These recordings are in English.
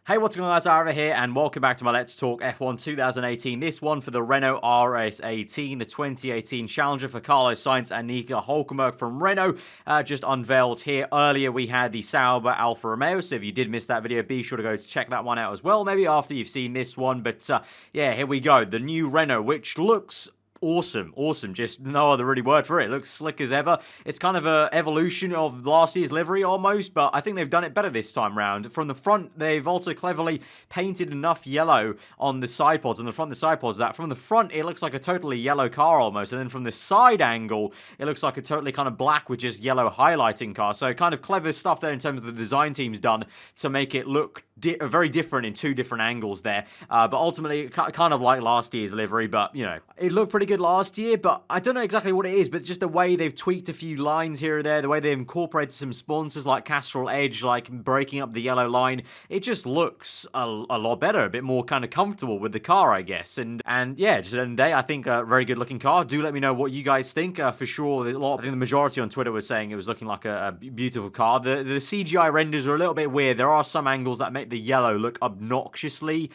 Hey, what's going on, guys? Aarava here, and welcome back to my Let's Talk F1 2018. This one for the Renault R.S.18, the 2018 Challenger for Carlos Sainz and Nico Hülkenberg from Renault. Just unveiled here. Earlier, we had the Sauber Alfa Romeo, so if you did miss that video, be sure to go check that one out as well, maybe after you've seen this one. But yeah, here we go. The new Renault, which looks awesome, just no other really word for it. It looks slick as ever. It's kind of an evolution of last year's livery almost, but I think they've done it better this time round. From the front, they've also cleverly painted enough yellow on the side pods, on the front of the side pods, that from the front it looks like a totally yellow car almost, and then from the side angle it looks like a totally kind of black with just yellow highlighting car. So kind of clever stuff there in terms of the design team's done to make it look very different in two different angles there. But ultimately, kind of like last year's livery, but, you know, it looked pretty good last year, but I don't know exactly what it is, but just the way they've tweaked a few lines here or there, the way they've incorporated some sponsors like Castrol Edge, like breaking up the yellow line, it just looks a lot better, a bit more kind of comfortable with the car, I guess. And yeah, just at the end of the day, I think a very good looking car. Do let me know what you guys think. For sure, I think the majority on Twitter was saying it was looking like a beautiful car. The CGI renders are a little bit weird. There are some angles that make the yellow look obnoxiously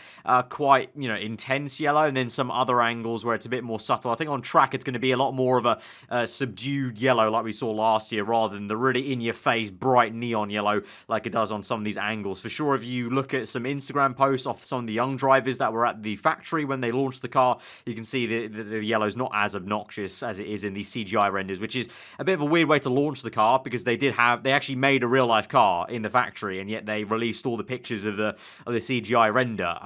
quite, you know, intense yellow, and then some other angles where it's a bit more subtle. I think on track it's going to be a lot more of a subdued yellow like we saw last year, rather than the really in-your-face bright neon yellow like it does on some of these angles. For sure, if you look at some Instagram posts of some of the young drivers that were at the factory when they launched the car, you can see the yellow's not as obnoxious as it is in these CGI renders, which is a bit of a weird way to launch the car, because they actually made a real-life car in the factory, and yet they released all the pictures of the CGI render,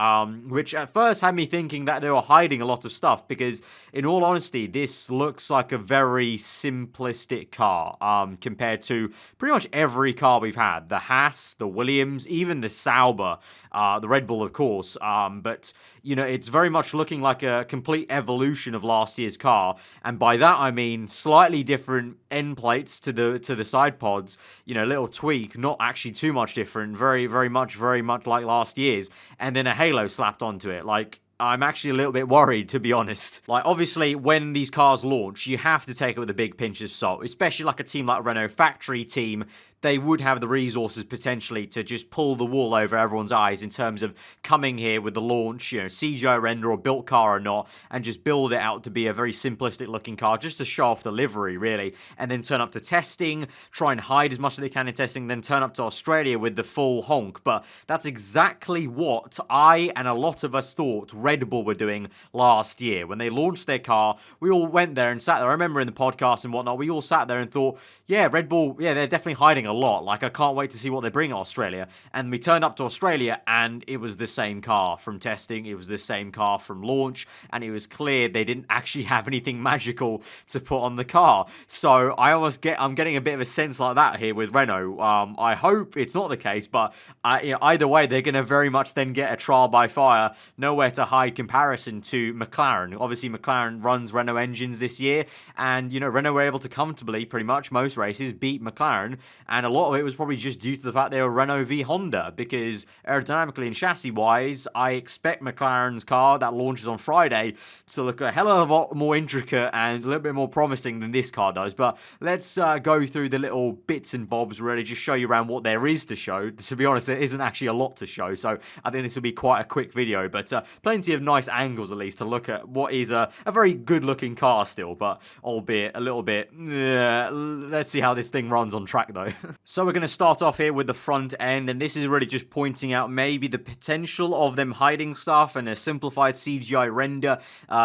which at first had me thinking that they were hiding a lot of stuff, because in all honesty, this looks like a very simplistic car compared to pretty much every car we've had. The Haas, the Williams, even the Sauber, the Red Bull, of course. But, you know, it's very much looking like a complete evolution of last year's car. And by that, I mean slightly different end plates to the side pods. You know, little tweak, not actually too much different. Very much like last year's. And then a halo slapped onto it. Like, I'm actually a little bit worried, to be honest. Like, obviously, when these cars launch, you have to take it with a big pinch of salt, especially like a team like Renault, factory team. They would have the resources potentially to just pull the wool over everyone's eyes in terms of coming here with the launch, you know, CGI render or built car or not, and just build it out to be a very simplistic looking car just to show off the livery, really, and then turn up to testing, try and hide as much as they can in testing, then turn up to Australia with the full honk. But that's exactly what I and a lot of us thought Red Bull were doing last year. When they launched their car, we all went there and sat there. I remember in the podcast and whatnot, we all sat there and thought, yeah, Red Bull, yeah, they're definitely hiding a lot. Like, I can't wait to see what they bring at Australia. And we turned up to Australia, and it was the same car from testing. It was the same car from launch, and it was clear they didn't actually have anything magical to put on the car. So I'm getting a bit of a sense like that here with Renault. I hope it's not the case, but you know, either way, they're going to very much then get a trial by fire, nowhere to hide comparison to McLaren. Obviously, McLaren runs Renault engines this year, and, you know, Renault were able to comfortably, pretty much most races, beat McLaren, and a lot of it was probably just due to the fact they were Renault v Honda, because aerodynamically and chassis-wise, I expect McLaren's car that launches on Friday to look a hell of a lot more intricate and a little bit more promising than this car does. But let's go through the little bits and bobs, really, just show you around what there is to show. To be honest, there isn't actually a lot to show, so I think this will be quite a quick video, but plenty of nice angles, at least, to look at what is a very good-looking car still, but albeit a little bit, let's see how this thing runs on track, though. So we're going to start off here with the front end, and this is really just pointing out maybe the potential of them hiding stuff, and a simplified CGI render.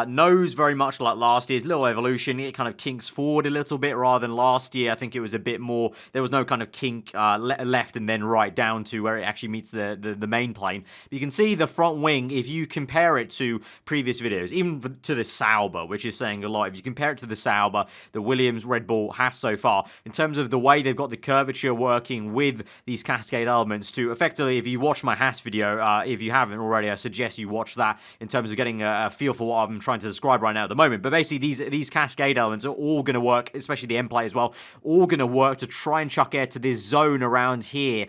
Nose very much like last year's, little evolution. It kind of kinks forward a little bit rather than last year. I think it was a bit more, there was no kind of kink left and then right down to where it actually meets the main plane. You can see the front wing, if you compare it to previous videos, even to the Sauber, which is saying a lot. If you compare it to the Sauber, the Williams, Red Bull, Haas so far, in terms of the way they've got the curvature working with these cascade elements to effectively, if you watch my Haas video, if you haven't already, I suggest you watch that in terms of getting a feel for what I'm trying to describe right now at the moment. But basically, these cascade elements are all going to work, especially the end plate as well, all going to work to try and chuck air to this zone around here,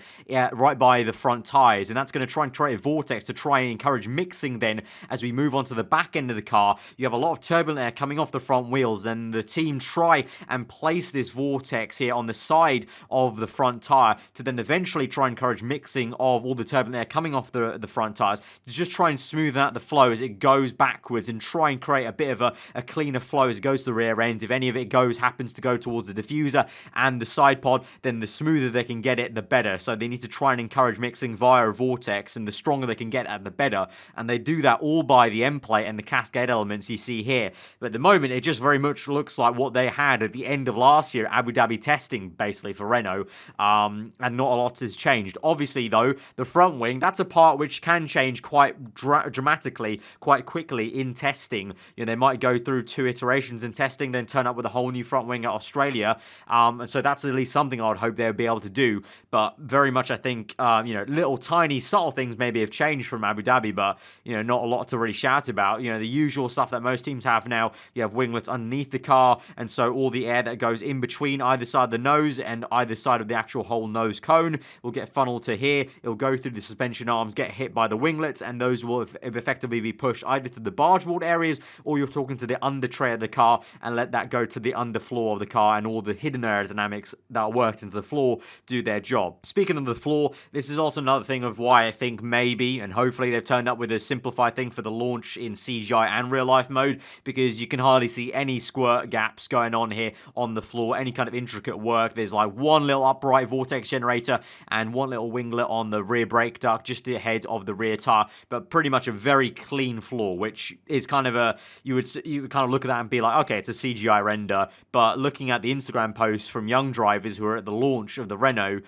right by the front tyres, and that's going to try and create a vortex to try and encourage mixing then as we move on to the back end of the car. You have a lot of turbulent air coming off the front wheels, and the team try and place this vortex here on the side of of the front tire to then eventually try and encourage mixing of all the turbulent air coming off the front tires to just try and smooth out the flow as it goes backwards and try and create a bit of a cleaner flow as it goes to the rear end. If any of it happens to go towards the diffuser and the side pod, then the smoother they can get it, the better. So they need to try and encourage mixing via a vortex, and the stronger they can get at, the better. And they do that all by the end plate and the cascade elements you see here. But at the moment, it just very much looks like what they had at the end of last year, Abu Dhabi testing, basically, for Renault, and not a lot has changed. Obviously, though, the front wing, that's a part which can change quite dramatically, quite quickly in testing. You know, they might go through 2 iterations in testing, then turn up with a whole new front wing at Australia, and so that's at least something I would hope they would be able to do. But very much, I think, little tiny subtle things maybe have changed from Abu Dhabi, but, not a lot to really shout about. The usual stuff that most teams have now. You have winglets underneath the car, and so all the air that goes in between either side of the nose and either side of the actual whole nose cone will get funneled to here. It will go through the suspension arms, get hit by the winglets, and those will effectively be pushed either to the bargeboard areas, or you're talking to the under tray of the car and let that go to the underfloor of the car, and all the hidden aerodynamics that are worked into the floor do their job. Speaking of the floor, this is also another thing of why I think maybe and hopefully they've turned up with a simplified thing for the launch in CGI and real life mode, because you can hardly see any squirt gaps going on here on the floor, any kind of intricate work. There's like one little upright vortex generator and one little winglet on the rear brake duct just ahead of the rear tire, but pretty much a very clean floor, which is kind of you would kind of look at that and be like, okay, it's a CGI render. But looking at the Instagram posts from young drivers who were at the launch of the Renault,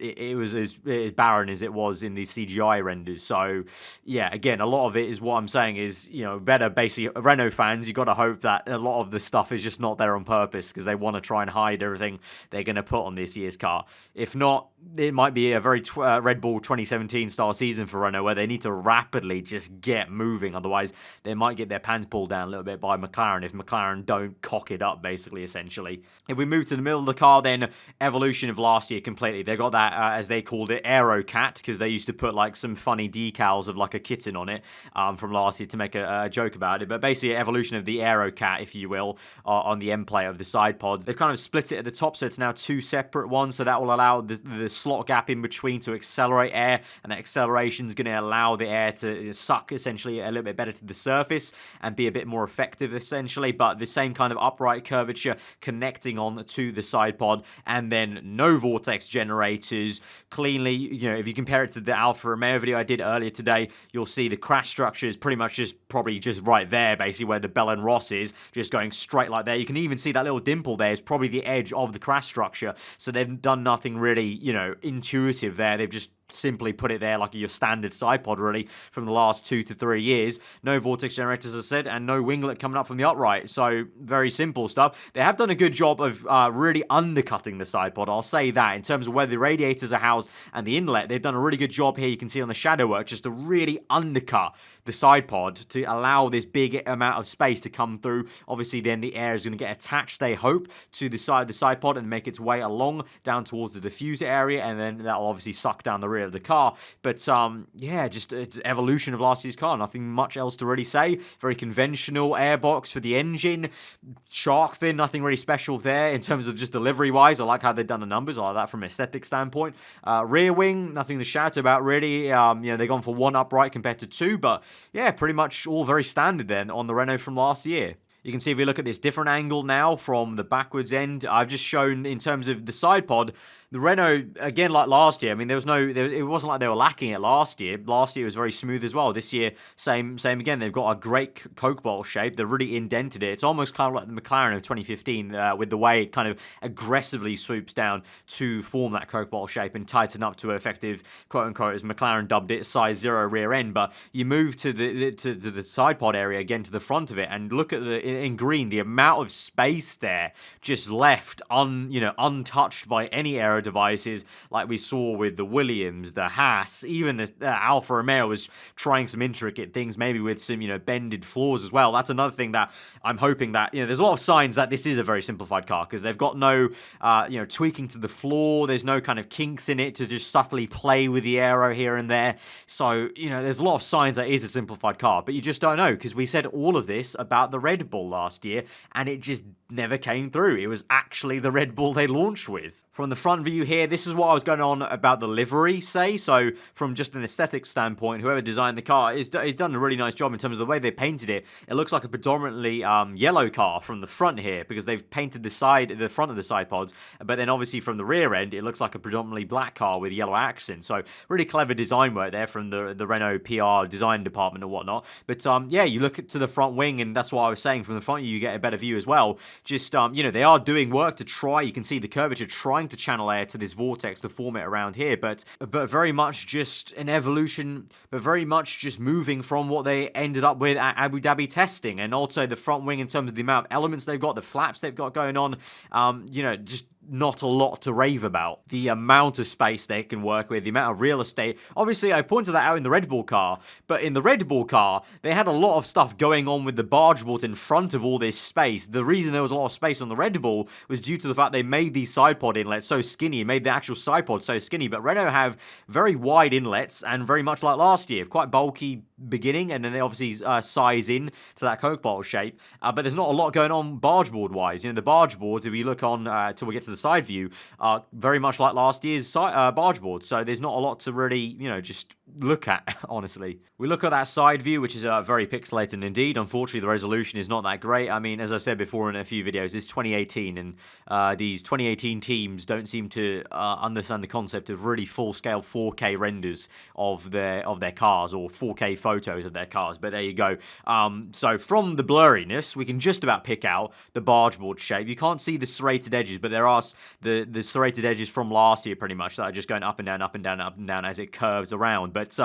it was as barren as it was in these CGI renders. So yeah, again, a lot of it is what I'm saying is, better basically Renault fans, you got to hope that a lot of the stuff is just not there on purpose because they want to try and hide everything they're going to put on this year's car. If not, it might be a very Red Bull 2017 style season for Renault where they need to rapidly just get moving. Otherwise, they might get their pants pulled down a little bit by McLaren if McLaren don't cock it up, basically, essentially. If we move to the middle of the car, then evolution of last year completely. They got that, as they called it, Aero Cat, because they used to put like some funny decals of like a kitten on it from last year to make a joke about it. But basically, evolution of the Aero Cat, if you will, on the end plate of the side pods. They've kind of split it at the top, so it's now 2 separate ones. So that will allow the slot gap in between to accelerate air, and that acceleration is going to allow the air to suck essentially a little bit better to the surface and be a bit more effective essentially. But the same kind of upright curvature connecting on to the side pod, and then no vortex generators. Cleanly, if you compare it to the Alfa Romeo video I did earlier today, you'll see the crash structure is pretty much probably just right there, basically where the Bell and Ross is, just going straight like there. You can even see that little dimple there is probably the edge of the crash structure. So they've done nothing really, intuitive there. They've just simply put it there like your standard side pod really from the last 2 to 3 years. No vortex generators, as I said, and no winglet coming up from the upright. So very simple stuff. They have done a good job of really undercutting the side pod, I'll say that, in terms of where the radiators are housed and the inlet. They've done a really good job here, you can see on the shadow work, just to really undercut the side pod to allow this big amount of space to come through. Obviously then the air is going to get attached, they hope, to the side pod and make its way along down towards the diffuser area, and then that'll obviously suck down the rear of the car. But yeah, just it's evolution of last year's car. Nothing much else to really say. Very conventional airbox for the engine. Shark fin, nothing really special there in terms of just delivery wise. I like how they've done the numbers. I like that from an aesthetic standpoint. Rear wing, nothing to shout about really. They've gone for 1 upright compared to 2, but yeah, pretty much all very standard then on the Renault from last year. You can see if we look at this different angle now from the backwards end, I've just shown in terms of the side pod, the Renault, again, like last year, I mean, it wasn't like they were lacking it last year. Last year was very smooth as well. This year, same again. They've got a great Coke bottle shape. They've really indented it. It's almost kind of like the McLaren of 2015 with the way it kind of aggressively swoops down to form that Coke bottle shape and tighten up to an effective, quote-unquote, as McLaren dubbed it, size 0 rear end. But you move to the side pod area, again, to the front of it, and look at in green, the amount of space there just left untouched by any aero devices like we saw with the Williams, the Haas, even the Alfa Romeo was trying some intricate things, maybe with some, bended floors as well. That's another thing that I'm hoping that, there's a lot of signs that this is a very simplified car because they've got no, tweaking to the floor. There's no kind of kinks in it to just subtly play with the aero here and there. So, there's a lot of signs that it is a simplified car, but you just don't know because we said all of this about the Red Bull. Bull last year, and it just never came through. It was actually the Red Bull they launched with. From the front view here, this is what I was going on about the livery, say. So from just an aesthetic standpoint, whoever designed the car has done a really nice job in terms of the way they painted it. It looks like a predominantly yellow car from the front here, because they've painted the front of the side pods, but then obviously from the rear end, it looks like a predominantly black car with yellow accents. So really clever design work there from the Renault PR design department and whatnot. But yeah, you look to the front wing, and that's what I was saying. From the front, you get a better view as well. Just they are doing work to try. You can see the curvature trying to channel air to this vortex to form it around here, but very much just an evolution, but very much just moving from what they ended up with at Abu Dhabi testing. And also the front wing in terms of the amount of elements they've got, the flaps they've got going on, just not a lot to rave about. The amount of space they can work with, the amount of real estate. Obviously, I pointed that out in the Red Bull car, but in the Red Bull car, they had a lot of stuff going on with the barge boards in front of all this space. The reason there was a lot of space on the Red Bull was due to the fact they made these side pod inlets so skinny, made the actual side pod so skinny, but Renault have very wide inlets, and very much like last year, quite bulky beginning, and then they obviously size in to that Coke bottle shape, but there's not a lot going on barge board wise. The barge boards, if you look on till we get to the side view, are very much like last year's barge boards, so there's not a lot to really just look at, honestly. We look at that side view, which is very pixelated indeed. Unfortunately, the resolution is not that great. I mean, as I've said before in a few videos, it's 2018, and these 2018 teams don't seem to understand the concept of really full-scale 4K renders of their cars, or 4K photos of their cars. But there you go. So from the blurriness, we can just about pick out the barge board shape. You can't see the serrated edges, but there are the serrated edges from last year, pretty much, that are just going up and down, up and down, up and down as it curves around. But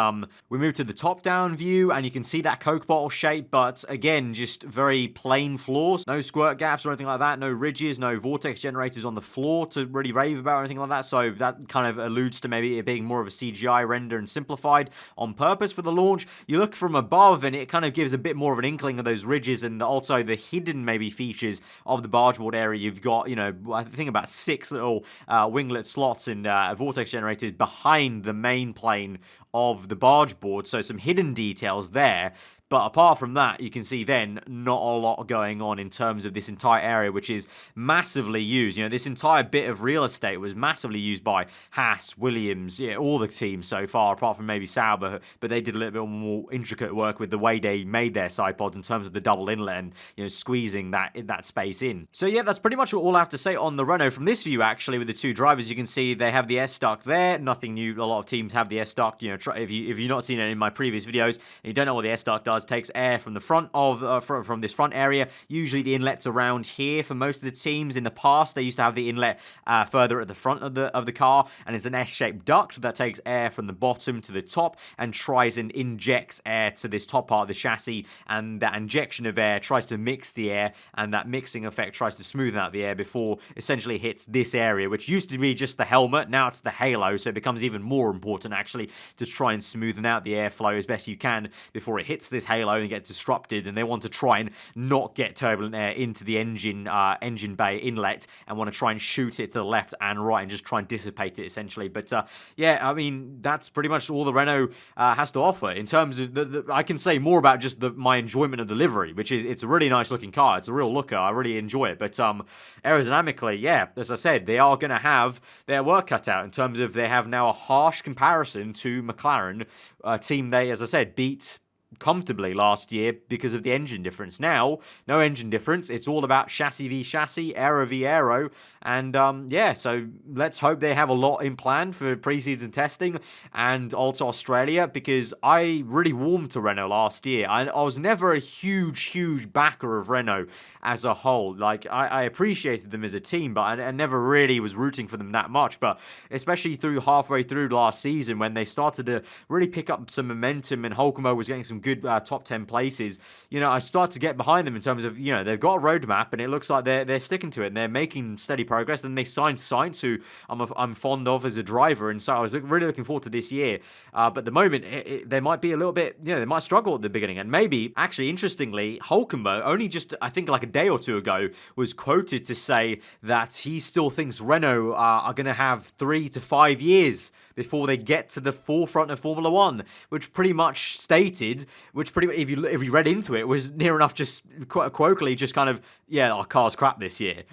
we move to the top-down view, and you can see that Coke bottle shape, but again, just very plain floors. No squirt gaps or anything like that, no ridges, no vortex generators on the floor to really rave about or anything like that, so that kind of alludes to maybe it being more of a CGI render and simplified on purpose for the launch. You look from above, and it kind of gives a bit more of an inkling of those ridges, and also the hidden maybe features of the bargeboard area. You've got, I think about 6 little winglet slots and vortex generators behind the main plane of the barge board, so some hidden details there. But apart from that, you can see then not a lot going on in terms of this entire area, which is massively used. This entire bit of real estate was massively used by Haas, Williams, all the teams so far, apart from maybe Sauber, but they did a little bit more intricate work with the way they made their side pods in terms of the double inlet and squeezing that space in. So yeah, that's pretty much all I have to say on the Renault. From this view, actually, with the two drivers, you can see they have the S duct there. Nothing new. A lot of teams have the S duct. If you've not seen it in my previous videos and you don't know what the S duct does, takes air from the front of from this front area. Usually the inlet's around here for most of the teams. In the past, they used to have the inlet further at the front of the car, and it's an S-shaped duct that takes air from the bottom to the top and tries and injects air to this top part of the chassis, and that injection of air tries to mix the air, and that mixing effect tries to smoothen out the air before essentially hits this area, which used to be just the helmet. Now it's the halo, so it becomes even more important actually to try and smoothen out the airflow as best you can before it hits this halo and gets disrupted. And they want to try and not get turbulent air into the engine bay inlet, and want to try and shoot it to the left and right and just try and dissipate it essentially. But yeah, I mean, that's pretty much all the Renault has to offer in terms of I can say more about just my enjoyment of the livery, which is it's a really nice looking car. It's a real looker. I really enjoy it. But aerodynamically, yeah, as I said, they are going to have their work cut out in terms of they have now a harsh comparison to McLaren, a team they, as I said, beat comfortably last year because of the engine difference. Now, no engine difference. It's all about chassis v chassis, aero v aero, and yeah, so let's hope they have a lot in plan for pre-season testing and also Australia, because I really warmed to Renault last year. I was never a huge backer of Renault as a whole. Like, I appreciated them as a team, but I never really was rooting for them that much. But especially halfway through last season, when they started to really pick up some momentum and Hulkenberg was getting some good top 10 places, I start to get behind them in terms of, they've got a roadmap and it looks like they're sticking to it and they're making steady progress. And they signed Sainz, who I'm fond of as a driver, and so I was really looking forward to this year. But at the moment, they might be a little bit, they might struggle at the beginning. And maybe, actually, interestingly, Hulkenberg, only just, I think like a day or two ago, was quoted to say that he still thinks Renault are going to have 3 to 5 years before they get to the forefront of Formula 1, which pretty much stated said, which pretty much, if you read into it, was near enough just colloquially just kind of, yeah, our car's crap this year.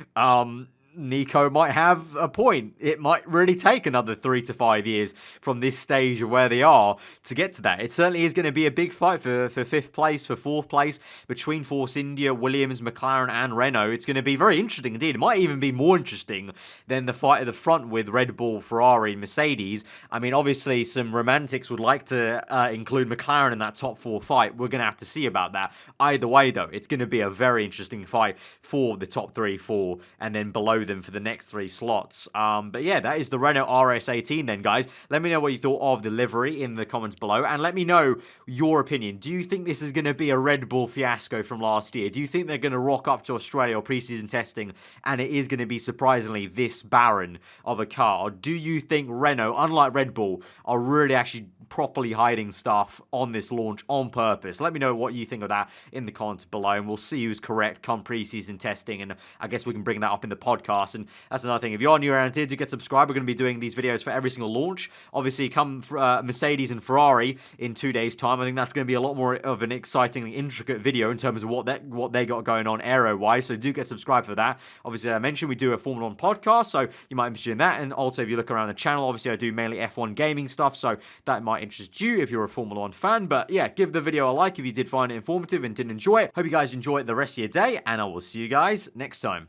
Nico might have a point. It might really take another 3 to 5 years from this stage of where they are to get to that. It certainly is going to be a big fight for 5th place, for 4th place between Force India, Williams, McLaren and Renault. It's going to be very interesting indeed. It might even be more interesting than the fight at the front with Red Bull, Ferrari, Mercedes. I mean, obviously some romantics would like to include McLaren in that top 4 fight. We're going to have to see about that. Either way though, it's going to be a very interesting fight for the top 3, 4 and then below them for the next 3 slots. But yeah, that is the Renault R.S.18 then, guys. Let me know what you thought of the livery in the comments below, and let me know your opinion. Do you think this is going to be a Red Bull fiasco from last year? Do you think they're going to rock up to Australia or preseason testing and it is going to be surprisingly this barren of a car? Or do you think Renault, unlike Red Bull, are really actually properly hiding stuff on this launch on purpose? Let me know what you think of that in the comments below, and we'll see who's correct come preseason testing, and I guess we can bring that up in the podcast. And that's another thing. If you're new around here, do get subscribed. We're going to be doing these videos for every single launch. Obviously, come Mercedes and Ferrari in 2 days' time. I think that's going to be a lot more of an exciting, intricate video in terms of what they got going on aero-wise. So do get subscribed for that. Obviously, I mentioned we do a Formula 1 podcast, so you might be interested in that. And also, if you look around the channel, obviously I do mainly F1 gaming stuff, so that might interest you if you're a Formula 1 fan. But yeah, give the video a like if you did find it informative and did enjoy it. Hope you guys enjoy the rest of your day, and I will see you guys next time.